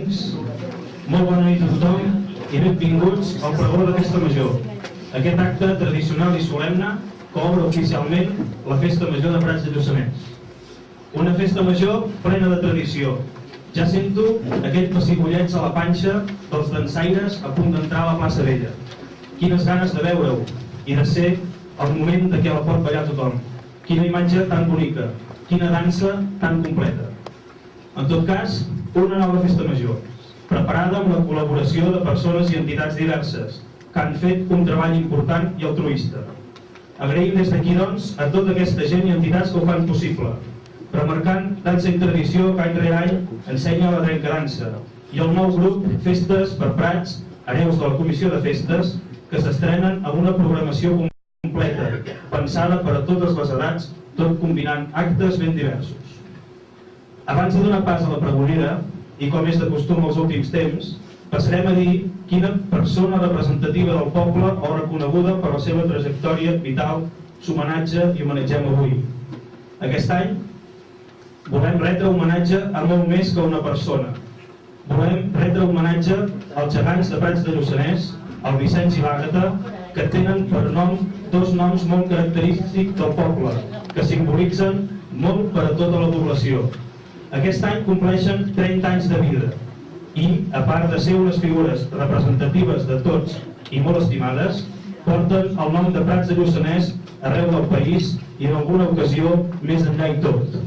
usonencs, molt bona nit a tothom i benvinguts al pregó de Festa Major, aquest acte tradicional i solemne que obre oficialment la Festa Major de Prats de Lluçanès. Una festa major plena de tradició. Ja sento aquells pessigolleig a la panxa dels dansaires a punt d'entrar a la plaça Vella. Quines ganes de veure-ho i de ser el moment de què la pot ballar tothom. Quina imatge tan bonica, quina dansa tan completa. En tot cas, una nova festa major, preparada amb la col·laboració de persones i entitats diverses, que han fet un treball important i altruista. Agraïm des d'aquí, doncs, a tota aquesta gent i entitats que ho fan possible, remarcant dansa i tradició que any rere any ensenya la trencadansa, i el nou grup Festes per Prats, hereus de la Comissió de Festes, que s'estrenen amb una programació completa, pensada per a totes les edats, tot combinant actes ben diversos. Abans de donar pas a la pregonera, i com és de costum els últims temps, passarem a dir quina persona representativa del poble o reconeguda per la seva trajectòria vital s'homenatja i homenatgem avui. Aquest any volem retre homenatge a molt més que una persona. Volem retre homenatge als gegants de Prats de Lluçanès, el Vicenç i l'Àgata, que tenen per nom dos noms molt característics del poble, que simbolitzen molt per a tota la població. Aquest any compleixen 30 anys de vida i, a part de ser unes figures representatives de tots i molt estimades, porten el nom de Prats de Lluçanès arreu del país i en alguna ocasió més enllà i tot.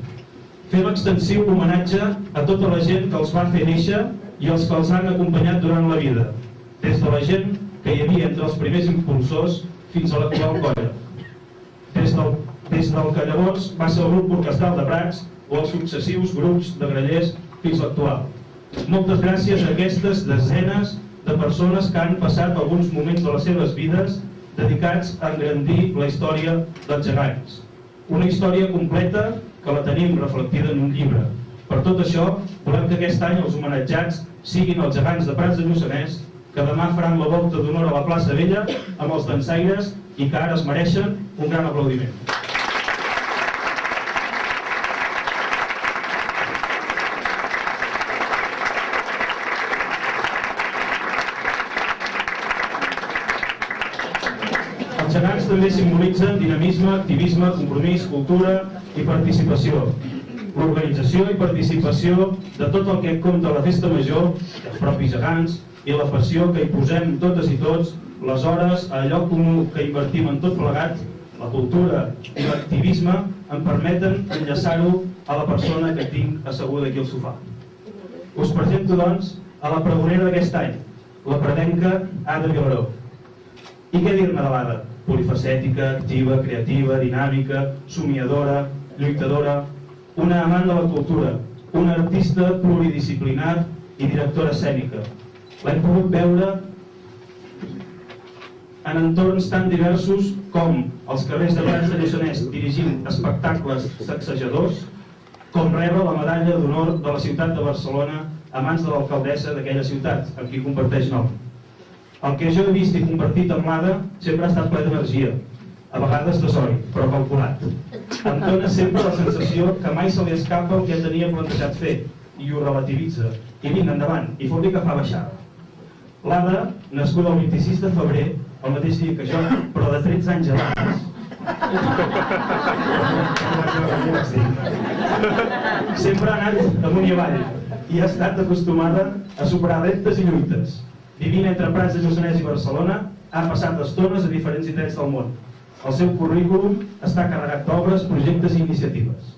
Fem extensiu homenatge a tota la gent que els va fer néixer i els que els han acompanyat durant la vida, des de la gent que hi havia entre els primers impulsors fins a l'actual colla, des del que llavors va ser el grup orquestral de Prats o els successius grups de grallers fins a l'actual. Moltes gràcies a aquestes desenes de persones que han passat alguns moments de les seves vides dedicats a engrandir la història dels gegants. Una història completa que la tenim reflectida en un llibre. Per tot això, volem que aquest any els homenatjats siguin els gegants de Prats de Lluçanès, que demà faran la volta d'honor a la plaça Vella amb els dansaires i que ara es mereixen un gran aplaudiment. Els gegants també simbolitzen dinamisme, activisme, compromís, cultura i participació. L'organització i participació de tot el que compta la festa major, els propis gegants i la passió que hi posem totes i tots, les hores, allò comú que invertim en tot plegat, la cultura i l'activisme em permeten enllaçar-ho a la persona que tinc asseguda aquí al sofà. Us presento, doncs, a la pregonera d'aquest any, la pradenca Ada Vilaró. I què dir-ne de l'Ada? Polifacètica, activa, creativa, dinàmica, somiadora, lluitadora, una amant de la cultura, una artista pluridisciplinar i directora escènica. L'hem pogut veure en entorns tan diversos com els carrers de Prats de Lluçanès dirigint espectacles sacsejadors, com rebre la medalla d'honor de la ciutat de Barcelona a mans de l'alcaldessa d'aquella ciutat, amb qui comparteix nom. El que jo he vist i compartit amb l'Ada sempre ha estat ple d'energia, a vegades desori, però calculat. Em dóna sempre la sensació que mai se li escapa el que tenia plantejat fer, i ho relativitza, i vinga endavant, i fot-li que fa baixada. L'Ada, nascuda el 26 de febrer, el mateix dia que jo, però de 13 anys abans, sempre ha anat amunt i avall i ha estat acostumada a superar reptes i lluites. Vivint entre Prats de Lluçanès i Barcelona, ha passat estones a diferents indrets del món. El seu currículum està carregat d'obres, projectes i iniciatives.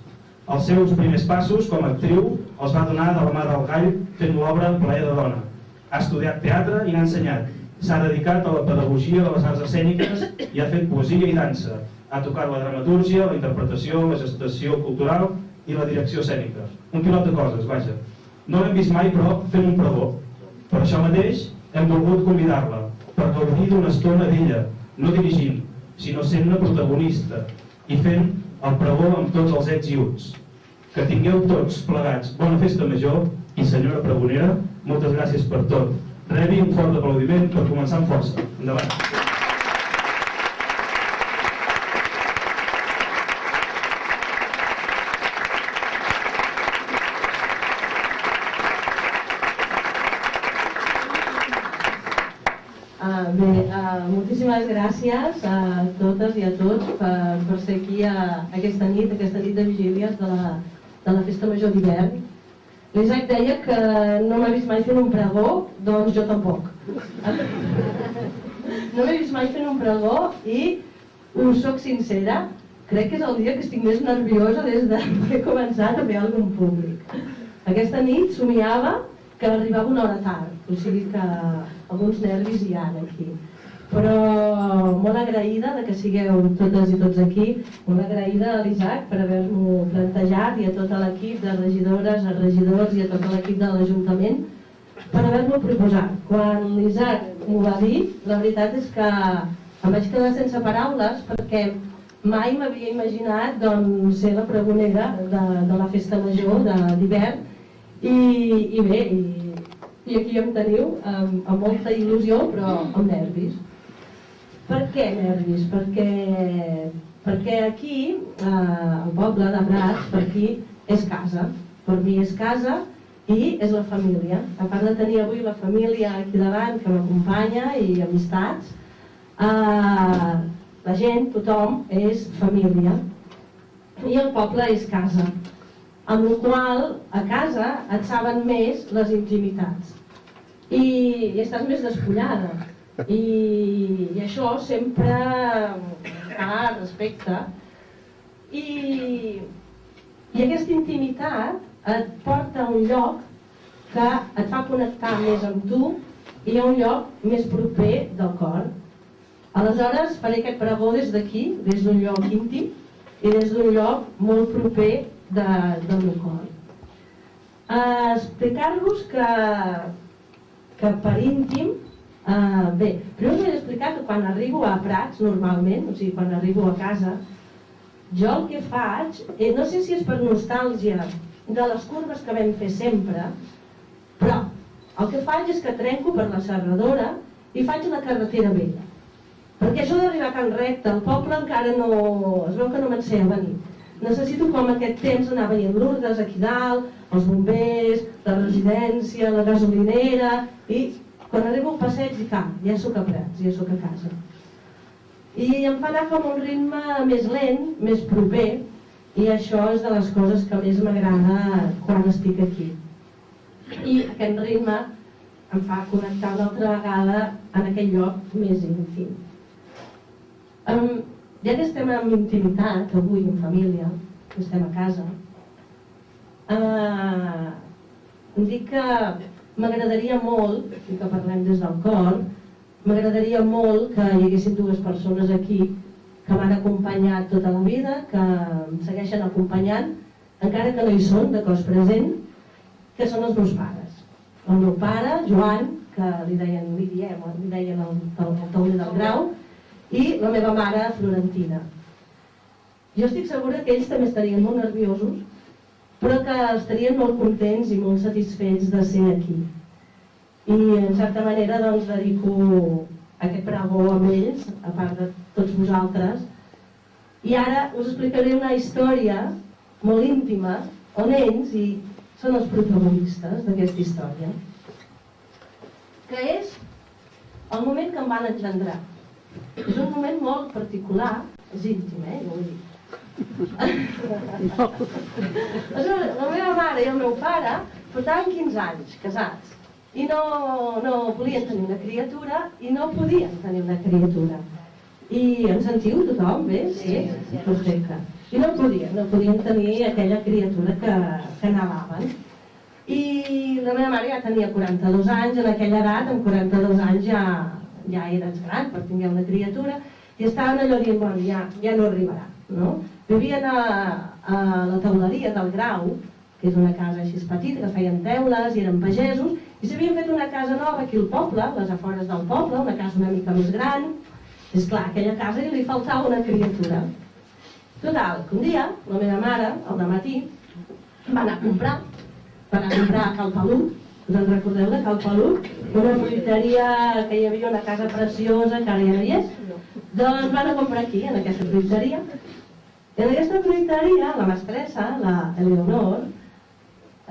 Els seus primers passos com a actriu els va donar de la mà del Gall fent l'obra Plaer de dona. Ha estudiat teatre i n'ha ensenyat. S'ha dedicat a la pedagogia de les arts escèniques i ha fet poesia i dansa. Ha tocat la dramatúrgia, la interpretació, la gestació cultural i la direcció escènica. Un pilot de coses, vaja. No l'hem vist mai, però, fent un pregó. Per això mateix hem volgut convidar-la, per gaudir d'una estona d'ella, no dirigint, sinó sent-ne protagonista i fent el pregó amb tots els ets i uts. Que tingueu tots plegats bona festa major i, senyora pregonera, moltes gràcies per tot. Rebi un fort aplaudiment per començar amb força. Endavant. moltíssimes gràcies a totes i a tots per ser aquí aquesta nit de vigílies de la Festa Major d'hivern. L'Isaac deia que no m'ha vist mai fent un pregó, doncs jo tampoc. No m'he vist mai fent un pregó i us soc sincera, crec que és el dia que estic més nerviosa des que he començat a fer alguna cosa públic. Aquesta nit somiava que arribava una hora tard, o sigui que alguns nervis hi ha aquí. Però molt agraïda de que sigueu totes i tots aquí, molt agraïda a l'Isaac per haver-m'ho plantejat i a tot l'equip de regidores, a regidors i a tot l'equip de l'Ajuntament per haver-m'ho proposat. Quan l'Isaac m'ho va dir, la veritat és que em vaig quedar sense paraules perquè mai m'havia imaginat ser la pregonera de la Festa Major d'hivern i bé, i aquí em teniu amb molta il·lusió però amb nervis. Per què nervis? Perquè aquí, al poble de Prats, per aquí és casa. Per mi és casa i és la família. A part de tenir avui la família aquí davant que m'acompanya i amistats, la gent, tothom, és família. I el poble és casa. Amb la qual a casa et saben més les intimitats. I estàs més despullada. I això sempre fa respecte i aquesta intimitat et porta a un lloc que et fa connectar més amb tu i a un lloc més proper del cor. Aleshores faré aquest pregó des d'aquí, des d'un lloc íntim i des d'un lloc molt proper del meu cor. Explicar-vos que per íntim bé, primer us vull explicar que quan arribo a Prats, normalment, o sigui, quan arribo a casa, jo el que faig, no sé si és per nostàlgia de les curves que vam fer sempre, però el que faig és que trenco per la serradora i faig la carretera vella. Perquè això d'arribar a Can Recte, el poble encara no... es veu que no me'n sé a venir. Necessito com aquest temps anar veient Lourdes aquí dalt, els bombers, la residència, la gasolinera i... quan arribo al passeig dic, ja sóc a Prats, ja sóc a casa. I em fa anar com un ritme més lent, més proper, i això és de les coses que més m'agrada quan estic aquí. I aquest ritme em fa connectar una altra vegada en aquell lloc més íntim. Ja que estem en intimitat, avui en família, que estem a casa, em dic que m'agradaria molt, i que parlem des del cor, m'agradaria molt que hi haguessin dues persones aquí que m'han acompanyat tota la vida, que em segueixen acompanyant, encara que no hi són de cos present, que són els meus pares. El meu pare, Joan, que li deien el tauler del Grau, i la meva mare, Florentina. Jo estic segura que ells també estarien molt nerviosos, però que estarien molt contents i molt satisfets de ser aquí. I en certa manera dedico aquest pregó amb ells, a part de tots vosaltres. I ara us explicaré una història molt íntima on ells són els protagonistes d'aquesta història, que és el moment que em van engendrar. És un moment molt particular, és íntim, jo ho dic. La meva mare i el meu pare portaven 15 anys casats i no volien tenir una criatura i no podien tenir una criatura. I em sentiu tothom, bé? Sí? Perfecte. I no podien tenir aquella criatura que anhelaven. I la meva mare ja tenia 42 anys, en aquella edat, amb 42 anys ja eres gran per tenir una criatura i estaven allò dient, bueno, ja no arribarà, no? Vivien a la teuleria del Grau, que és una casa així petita, que feien teules i eren pagesos, i s'havien fet una casa nova aquí al poble, a les afores del poble, una casa una mica més gran. És clar, a aquella casa li faltava una criatura. Total, que un dia, la meva mare, al dematí, va anar a comprar a Cal Pelut. Us en recordeu de Cal Pelut? Una fruiteria que hi havia una casa preciosa, que ara ja no hi és. Doncs van a comprar aquí, en aquesta fruiteria. I en aquesta fruiteria, la mestressa, la Eleonor,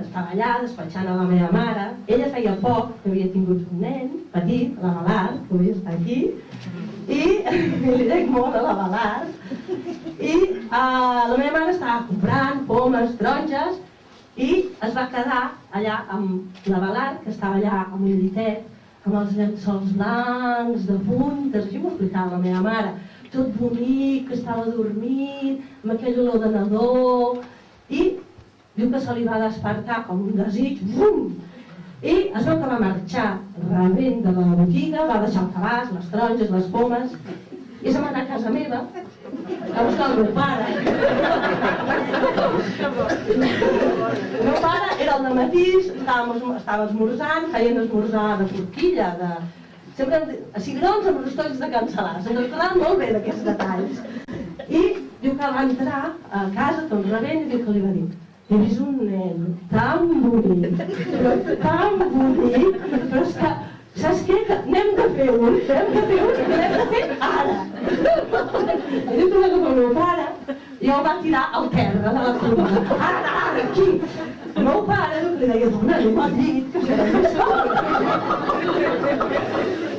estava allà despatxant a la meva mare. Ella feia poc que havia tingut un nen petit, la Balart, que avui està aquí, i li dec molt a la Balart. I la meva mare estava comprant pomes, taronges, i es va quedar allà amb la Balart, que estava allà amb un llitet, amb els llençols blancs, de puntes, així m'ho explicava la meva mare, tot bonic, que estava dormint, amb aquell olor de nadó, i diu que se li va despertar com un desig, bum! I es veu que va marxar rebent de la botiga, va deixar el cabàs, les taronges, les pomes, i se'n va anar a casa meva a buscar el meu pare. El meu pare era al dematí, estava esmorzant, feien esmorzar de forquilla, sempre a cigrons amb rostolls de cancel·lar. Se'n recordava molt bé d'aquests detalls. I diu que va entrar a casa, tot rebent, i diu que li va dir: he vist un nen tan bonic, però és que, saps què? N'hem de fer un, n'hem de fer ara. I diu que va agafar el meu pare i el va tirar al terra de la columna. Ara, aquí! El meu pare li deia: dona, anem al llit, que serà més fort.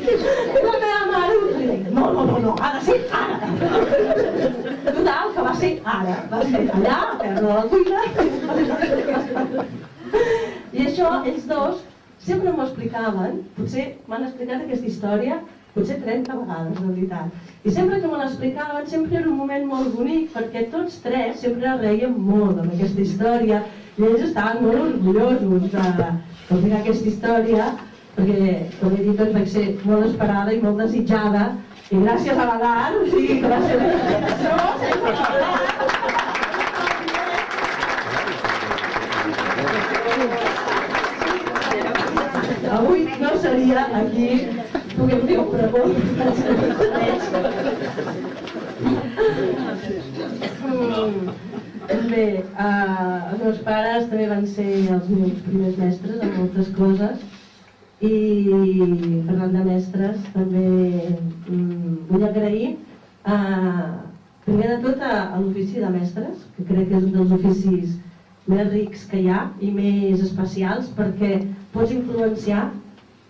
I la meva mare li deia: no, ha de ser ara. Total, que va ser ara, va ser allà, a terra de la cuina. I això, ells dos, sempre m'ho explicaven, potser m'han explicat aquesta història potser 30 vegades, de veritat. I sempre que me l'explicaven, sempre era un moment molt bonic, perquè tots tres sempre reiem molt amb aquesta història, i ells estaven molt orgullosos d'explicar aquesta història, perquè, com he dit, doncs vaig ser molt esperada i molt desitjada, i gràcies a Balart, o sigui, que va ser una inspiració, sense Balart. Avui no seria aquí, puguem fer un pregot. Bé, els meus pares també van ser els meus primers mestres en moltes coses, i parlant de mestres també vull agrair primer de tot a l'ofici de mestres, que crec que és un dels oficis més rics que hi ha i més especials, perquè pots influenciar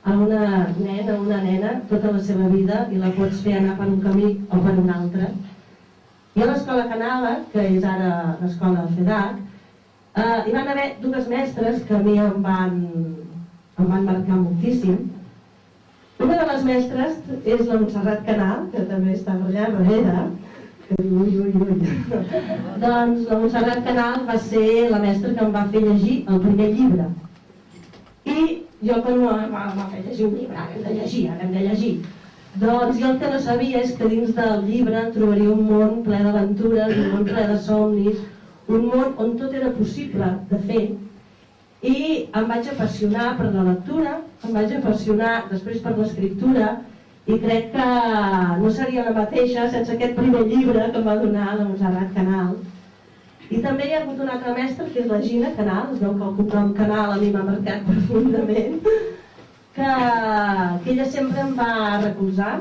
a una nena o una nena tota la seva vida i la pots fer anar per un camí o per un altre. I a l'escola que anava, que és ara l'escola FEDAC, hi van haver dues mestres que a mi em van marcar moltíssim. Una de les mestres és la Montserrat Canal, que també està per allà darrere. Doncs la Montserrat Canal va ser la mestra que em va fer llegir el primer llibre. I jo quan m'ha fet llegir un llibre, ara hem de llegir. Doncs jo el que no sabia és que dins del llibre trobaria un món ple d'aventures, un món ple de somnis, un món on tot era possible de fer. I em vaig apassionar per la lectura, em vaig apassionar després per l'escriptura, i crec que no seria la mateixa sense aquest primer llibre que em va donar la Montserrat Canal. I també hi ha hagut una altra mestra, que és la Gina Canal, es veu que el cognom Canal a mi m'ha marcat profundament, que ella sempre em va recolzar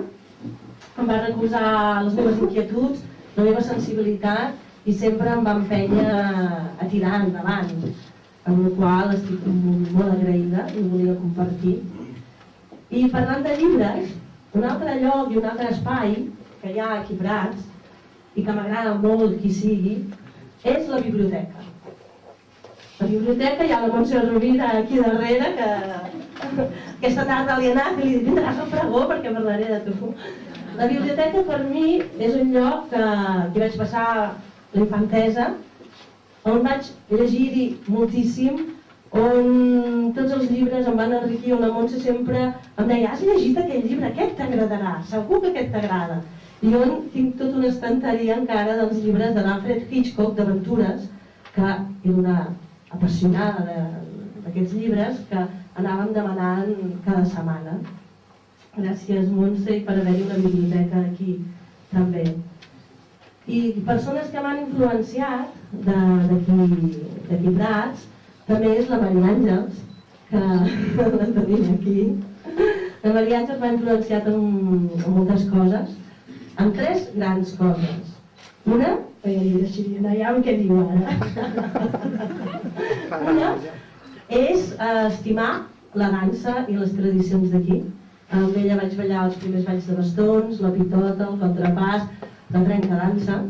les meves inquietuds, la meva sensibilitat, i sempre em va empènyer a tirar endavant, amb la qual estic molt agraïda i ho volia compartir. I parlant de llibres, un altre lloc i un altre espai que hi ha aquí a Prats, i que m'agrada molt qui sigui, és la biblioteca. La biblioteca, hi ha la Montse Rovira aquí darrere, que aquesta tarda li he anat i li he dit: vindràs al pregó perquè parlaré de tu. La biblioteca per mi és un lloc que hi vaig passar la infantesa, on vaig llegir-hi moltíssim, on tots els llibres em van enriquir, on la Montse sempre em deia: has llegit aquell llibre, aquest t'agradarà, segur que aquest t'agrada. I jo tinc tota una estanteria encara dels llibres de l'Alfred Hitchcock d'aventures, que era una apassionada d'aquests llibres que anàvem demanant cada setmana. Gràcies, Montse, per haver-hi una biblioteca aquí també. I persones que m'han influenciat d'aquí Prats també és la Maria Àngels, que la tenim aquí. La Maria Àngels m'ha influenciat en moltes coses, en tres grans coses. Una, ja em què diu ara. Una és estimar la dansa i les tradicions d'aquí. Amb ella vaig ballar els primers balls de bastons, la pitota, el contrapàs, la trencadansa,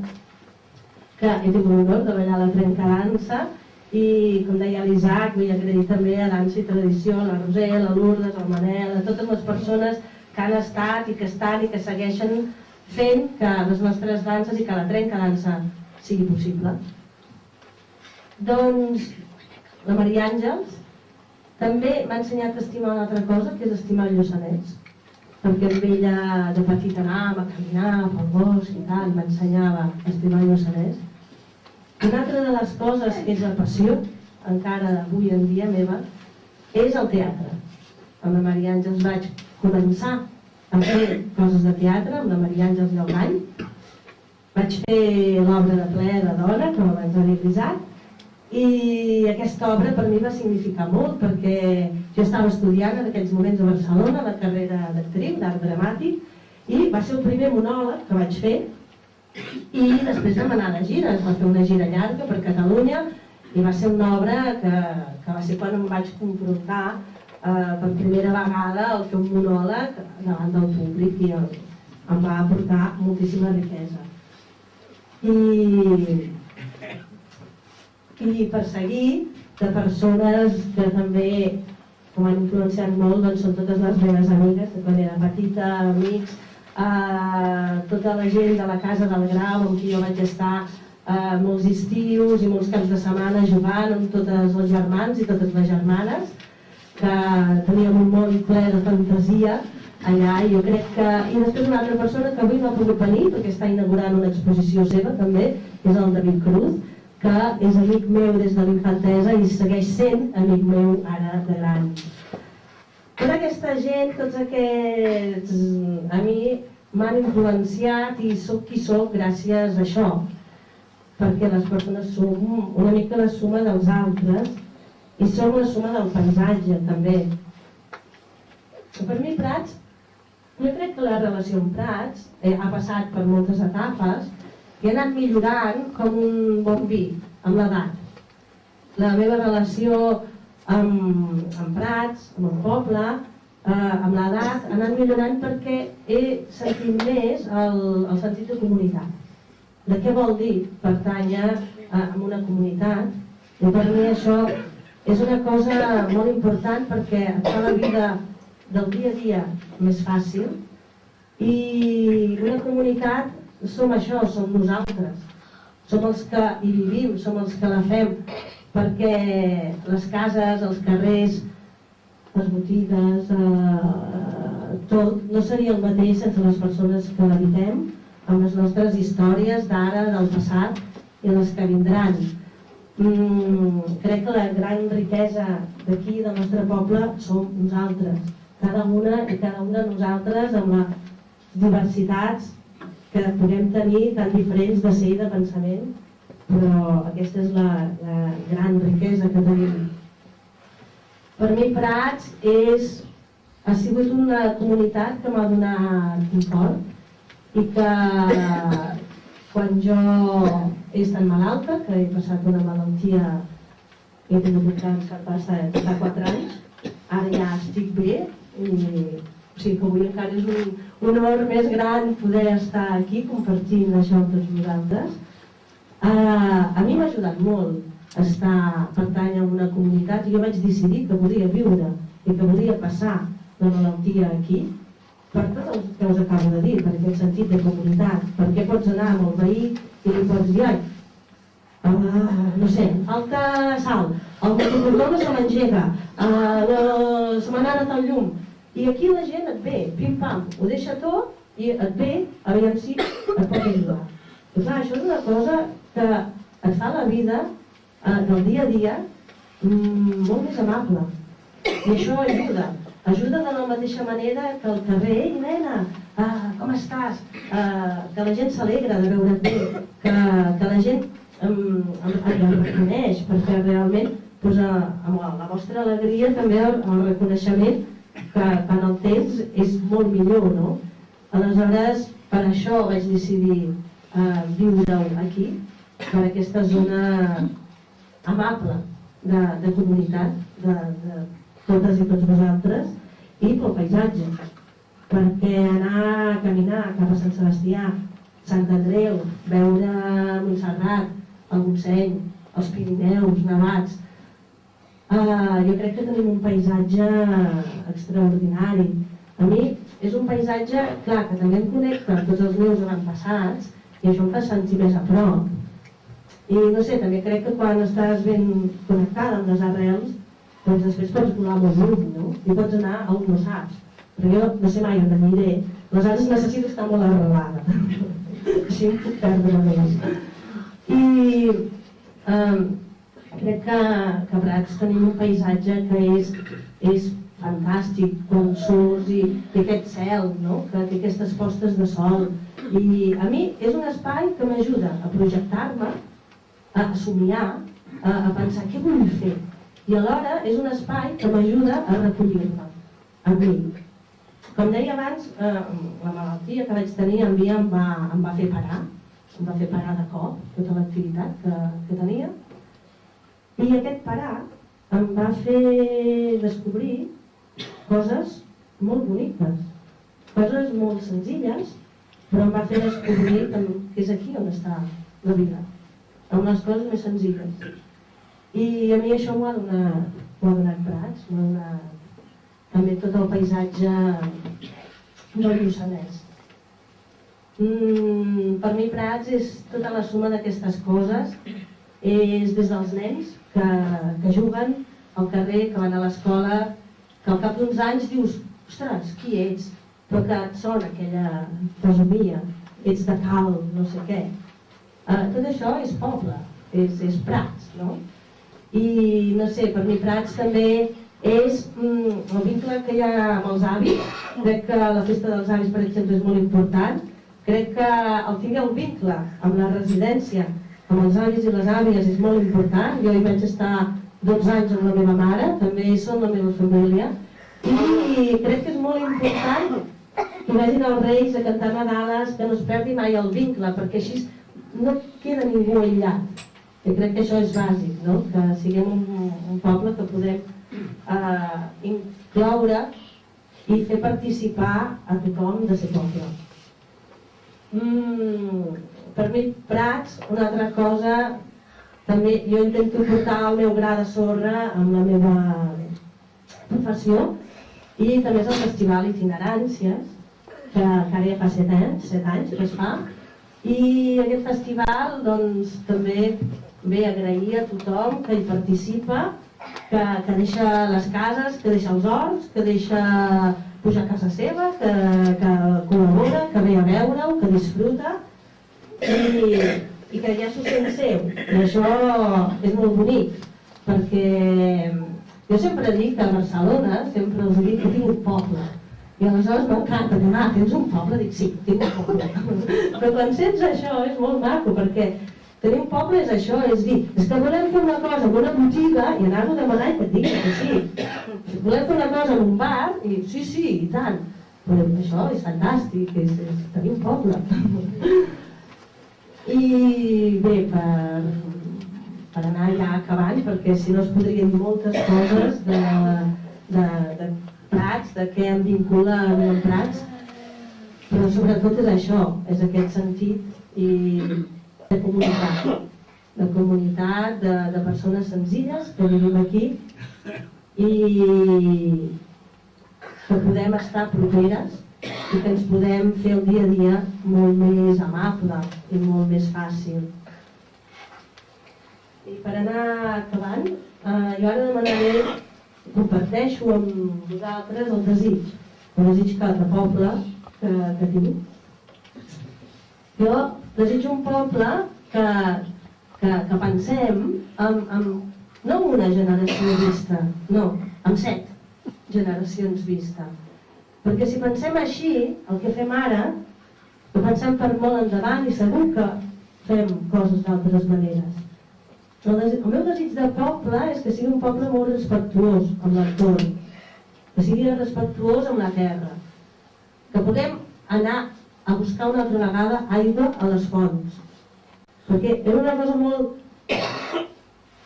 que he tingut l'honor de ballar la trencadansa, i com deia l'Isaac, vull agrair també a Dansa i Tradició, a la Roser, a la Lourdes, al Manel, a totes les persones que han estat i que estan i que segueixen fent que les nostres danses i que la trencadansa sigui possible. Doncs la Maria Àngels també m'ha ensenyat a estimar una altra cosa, que és estimar el Lluçanès, perquè amb ella de petita anàvem a caminar pel bosc i tal, m'ensenyava a estimar el Lluçanès. Una altra de les coses que és la passió, encara avui en dia meva, és el teatre. Amb la Maria Àngels vaig començar a fer coses de teatre, amb la Maria Àngels i el ball. Vaig fer l'obra de Ple de Dona, com abans ha dit l'Isaac, i aquesta obra per mi va significar molt, perquè jo estava estudiant en aquells moments a Barcelona la carrera d'actriu, d'art dramàtic, i va ser el primer monòleg que vaig fer, i després vam anar de gira. Es va fer una gira llarga per Catalunya i va ser una obra que va ser quan em vaig confrontar per primera vegada al fer un monòleg davant del públic, i em va aportar moltíssima riquesa. I per seguir, de persones que també m'han influenciat molt, doncs són totes les meves amigues de quan era petita, amics, tota la gent de la Casa del Grau amb qui jo vaig estar molts estius i molts caps de setmana jugant amb tots els germans i totes les germanes, que teníem un món ple de fantasia allà, i jo crec que... I després una altra persona que avui no ha pogut venir perquè està inaugurant una exposició seva també, és el David Cruz, que és amic meu des de l'infantesa i segueix sent amic meu ara de gran. Tota aquesta gent, tots aquests, a mi m'han influenciat i sóc qui sóc gràcies a això, perquè les persones som una mica la suma dels altres i som la suma del paisatge també. Per mi Prats, jo crec que la relació amb Prats ha passat per moltes etapes i ha anat millorant com un bon vi, amb l'edat. La meva relació amb Prats, amb el poble, amb l'edat, ha anat millorant perquè he sentit més el sentit de comunitat. De què vol dir pertànyer a una comunitat? I per mi això és una cosa molt important perquè et fa la vida del dia a dia més fàcil, i una comunitat som això, som nosaltres, som els que hi vivim, som els que la fem, perquè les cases, els carrers, les botigues, tot no seria el mateix sense les persones que l'habitem, amb les nostres històries d'ara, del passat i les que vindran. Crec que la gran riquesa d'aquí, del nostre poble, som nosaltres, cada una i cada una de nosaltres, amb les diversitats que podem tenir, tan diferents de ser i de pensament, però aquesta és la gran riquesa que tenim. Per mi Prats ha sigut una comunitat que m'ha donat confort i que quan jo he estat malalta, que he passat una malaltia, he tingut un càncer fa 4 anys, ara ja estic bé, o sigui que avui encara és un honor més gran poder estar aquí compartint això amb tots vosaltres. A mi m'ha ajudat molt pertànyer a una comunitat, i jo vaig decidir que volia viure i que volia passar la malaltia aquí, per tot el que us acabo de dir, per aquest sentit de comunitat, perquè pots anar amb el veí i li pots dir, no sé, falta sal, el motocontrol no se m'engega, se m'ha anat el llum, i aquí la gent et ve, pim-pam, ho deixa tot i et ve, aviam si et pot ajudar. I clar, això és una cosa que et fa la vida del dia a dia molt més amable, i això ajuda de la mateixa manera que al carrer, ei nena, com estàs? Que la gent s'alegra de veure't bé, que la gent el reconeix, perquè realment amb la vostra alegria també el reconeixement que en el temps és molt millor, no? Aleshores, per això vaig decidir viure aquí, per aquesta zona amable de comunitat, de totes i tots vosaltres, i pel paisatge, perquè anar a caminar cap a Sant Sebastià, Sant Andreu, veure Montserrat, el Montseny, els Pirineus, nevats, jo crec que tenim un paisatge extraordinari. A mi és un paisatge, clar, que també em connecta amb tots els meus avantpassats i això em fa sentir més a prop. I no sé, també crec que quan estàs ben connectada amb les arrels, doncs després pots volar molt lluny, no? I pots anar a on no saps. Perquè jo no sé mai on aniré, aleshores necessito estar molt arrelada. Així em puc perdre més. I crec que a Prats tenim un paisatge que és fantàstic quan surts i aquest cel, no? Que té aquestes postes de sol. I a mi és un espai que m'ajuda a projectar-me, a somiar, a pensar què vull fer. I alhora és un espai que m'ajuda a recollir-me, a mi. Com deia abans, la malaltia que vaig tenir a mi em va fer parar. Em va fer parar de cop tota l'activitat que tenia. I aquest parar em va fer descobrir coses molt boniques, coses molt senzilles, però em va fer descobrir que és aquí on està la vida, amb les coses més senzilles. I a mi això m'ho ha donat Prats, m'ho ha donat també tot el paisatge del Lluçanès. Per mi Prats és tota la suma d'aquestes coses, és des dels nens que juguen al carrer, que van a l'escola, que al cap d'uns anys dius, ostres, qui ets? Però que et sona aquella fesomia, ets de cal, no sé què. Tot això és poble, és Prats, no? I no sé, per mi Prats també és el vincle que hi ha amb els avis. Crec que la festa dels avis, per exemple, és molt important. Crec que el tinc el vincle amb la residència, amb els avis i les àvies, és molt important. Jo hi vaig estar 12 anys amb la meva mare, també són la meva família. I crec que és molt important que vagin els Reis a cantar Nadales, que no es perdi mai el vincle, perquè així no queda ningú aïllat. I crec que això és bàsic, no? Que siguem un poble que podem incloure i fer participar a tothom de ser poble. Per mi, Prats, una altra cosa, també jo intento portar el meu gra de sorra amb la meva professió i també és el Festival Itineràncies, que ara ja fa 7 anys que es fa, i aquest festival doncs també ve a agrair a tothom que hi participa, que deixa les cases, que deixa els horts, que deixa pujar a casa seva, que col·labora, que ve a veure-ho, que disfruta i que ja s'ho sent seu. I això és molt bonic, perquè jo sempre dic que a Barcelona, sempre els dic que tinc un poble. I aleshores m'encanta dir, tens un poble? Dic, sí, tinc un poble. Però quan sents això és molt maco, perquè tenir un poble és això, és dir, és que volem fer una cosa en una botiga i anar-ho a demanar i que et diguin que sí. Volem fer una cosa en un bar i sí, i tant. Però això és fantàstic, és tenir un poble. I bé, per anar ja acabant, perquè si no es podrien dir moltes coses de Prats, de què em vincula amb Prats, però sobretot és això, és aquest sentit de comunitat, de persones senzilles que vivim aquí i que podem estar properes i que ens podem fer el dia a dia molt més amable i molt més fàcil. I per anar acabant, jo ara demanaré, comparteixo amb vosaltres el desig de poble que tinc. Jo desitjo un poble que pensem no en una generació vista, no, en 7 generacions vista. Perquè si pensem així, el que fem ara, ho pensem per molt endavant i segur que fem coses d'altres maneres. El meu desig de poble és que sigui un poble molt respectuós amb l'entorn, que sigui respectuós amb la terra, que puguem anar a buscar una altra vegada aigua a les fonts, perquè era una cosa molt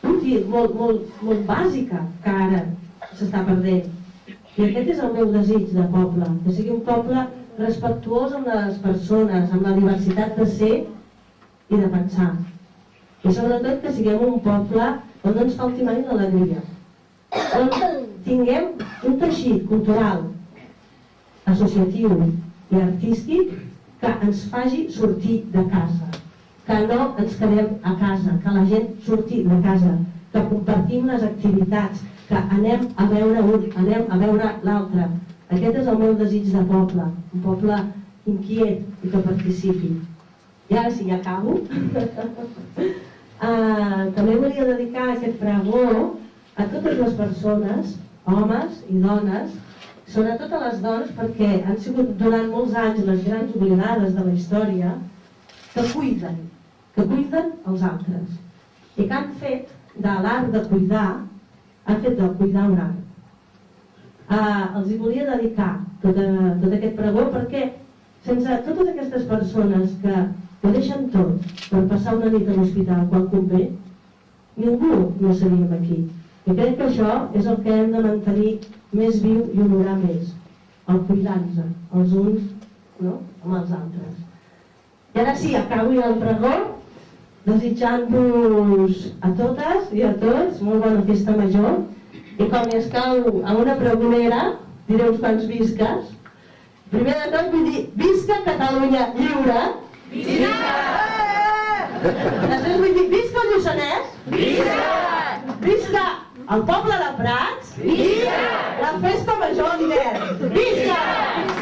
útil fi, molt bàsica, que ara s'està perdent. I aquest és el meu desig de poble, que sigui un poble respectuós amb les persones, amb la diversitat de ser i de pensar. I sobretot que siguem un poble on no ens falti mai l'alegria, on tinguem un teixit cultural, associatiu i artístic que ens faci sortir de casa, que no ens quedem a casa, que la gent surti de casa, que compartim les activitats, que anem a veure un, anem a veure l'altre. Aquest és el meu desig de poble, un poble inquiet i que participi. I ara sí, ja acabo. També volia dedicar aquest pregó a totes les persones, homes i dones, sobretot a les dones, perquè han sigut durant molts anys les grans oblidades de la història, que cuiden els altres i que han fet de l'art de cuidar, han fet del cuidar un art. Els hi volia dedicar tot aquest pregó perquè sense totes aquestes persones que ho deixen tot per passar una nit a l'hospital quan convé, ningú no seríem aquí. I crec que això és el que hem de mantenir més viu i honorar més, el cuidar-nos els uns amb els altres. I ara sí, acabo ja el pregó desitjant-vos a totes i a tots molt bona festa major. I com hi escau a una pregonera, diré uns quants visques. Primer de tot vull dir, visca Catalunya lliure! Visca! Després vull dir, visca el Lluçanès! Visca! Visca el poble de Prats! Visca! La festa major d'hivern! Visca!